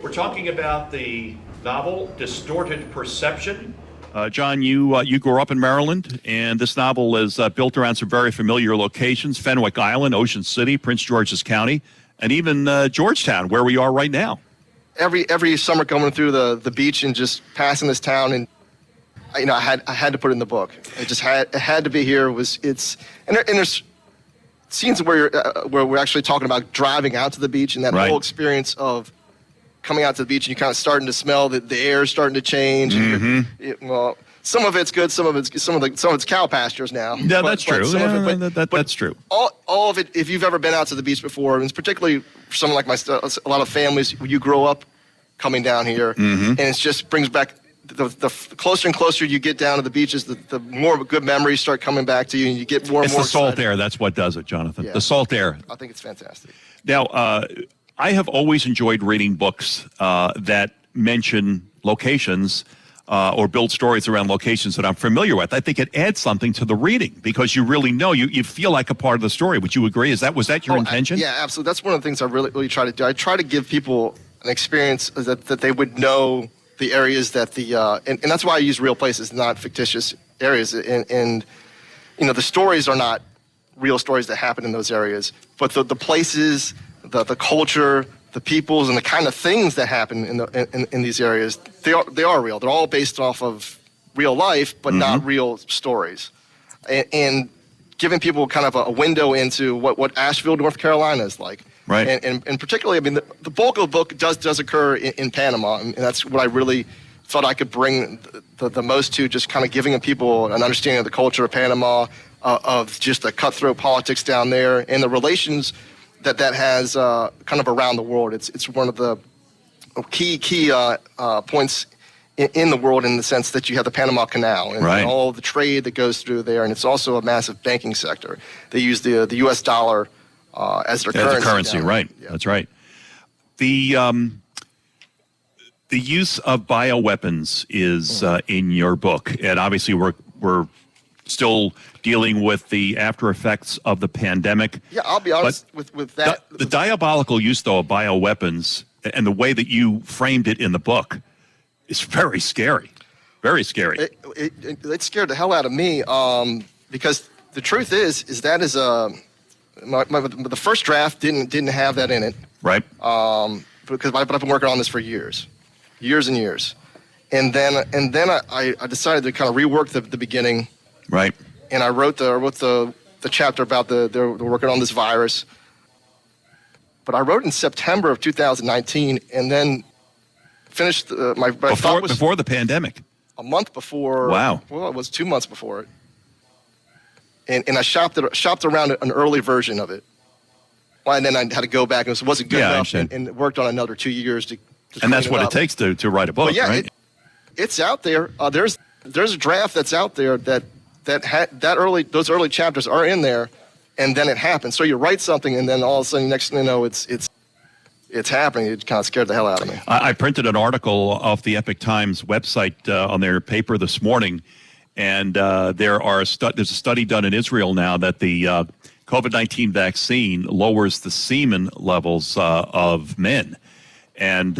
We're talking about the novel Distorted Perception. John, you grew up in Maryland, and this novel is built around some very familiar locations: Fenwick Island, Ocean City, Prince George's County, and even Georgetown, where we are right now. Every summer coming through the beach and just passing this town, and I had to put it in the book. It had to be here. And there's scenes where we're actually talking about driving out to the beach and that right. whole experience of coming out to the beach and you're kind of starting to smell the air starting to change. Mm-hmm. Well, some of it's good, some of it's cow pastures now. Yeah, that's true. That's true. All of it. If you've ever been out to the beach before, and it's particularly for someone like a lot of families, you grow up coming down here, mm-hmm. and it just brings back. The closer and closer you get down to the beaches, the more good memories start coming back to you, and you get more and more excited. It's the salt air. That's what does it, Jonathan. Yeah. The salt air. I think it's fantastic. Now, I have always enjoyed reading books that mention locations or build stories around locations that I'm familiar with. I think it adds something to the reading because you really know, you feel like a part of the story. Would you agree? Was that your intention? Yeah, absolutely. That's one of the things I really try to do. I try to give people an experience that they would know the areas that and that's why I use real places, not fictitious areas. And the stories are not real stories that happen in those areas, but the places, the culture, the peoples, and the kind of things that happen in these areas, they are real. They're all based off of real life, but mm-hmm. not real stories. And giving people kind of a window into what Asheville, North Carolina is like. Right. And particularly, I mean, the bulk of the book does occur in Panama, and that's what I really thought I could bring the most to, just kind of giving people an understanding of the culture of Panama, of just the cutthroat politics down there, and the relations that has kind of around the world. It's one of the key points in the world, in the sense that you have the Panama Canal and, right. and all the trade that goes through there, and it's also a massive banking sector. They use the U.S. dollar as their currency. Right? Yeah. That's right. The use of bioweapons is in your book, and obviously we're still dealing with the after effects of the pandemic. Yeah, I'll be honest with that. The diabolical use, though, of bioweapons and the way that you framed it in the book is very scary. Very scary. It scared the hell out of me because the truth is that is the first draft didn't have that in it. Right. But I've been working on this for years and years, and then I decided to kind of rework the beginning. Right. And I wrote the chapter about they're working on this virus. But I wrote in September of 2019, and then finished before the pandemic. A month before. Wow. Well, it was 2 months before it. And I shopped around an early version of it. Well, and then I had to go back, and it wasn't good enough, and worked on another 2 years to and that's what it takes to write a book, right? It's out there. There's a draft that's out there those early chapters are in there, and then it happens. So you write something, and then all of a sudden, next thing you know, it's happening. It kind of scared the hell out of me. I printed an article off the Epoch Times website on their paper this morning, and there's a study done in Israel now that the COVID-19 vaccine lowers the semen levels of men. And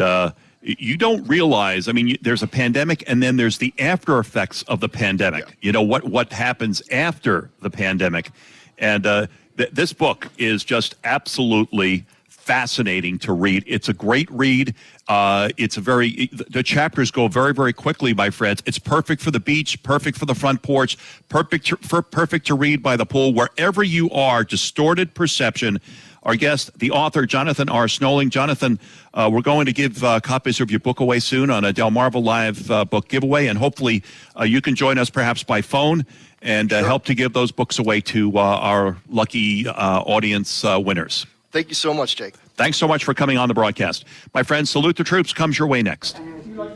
you don't realize, I mean, there's a pandemic, and then there's the after effects of the pandemic. Yeah. You know, what happens after the pandemic. And this book is just absolutely fascinating to read. It's a great read. The chapters go very, very quickly, my friends. It's perfect for the beach, perfect for the front porch, perfect to read by the pool, wherever you are. Distorted Perception. Our guest, the author, Jonathan R. Snowling. Jonathan, we're going to give copies of your book away soon on a Dlemarva Live book giveaway, and hopefully you can join us perhaps by phone and help to give those books away to our lucky audience winners. Thank you so much, Jake. Thanks so much for coming on the broadcast. My friends, Salute the Troops comes your way next. You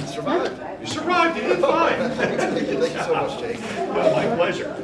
survived. You survived. You did fine. Thank you so much, Jake. My pleasure.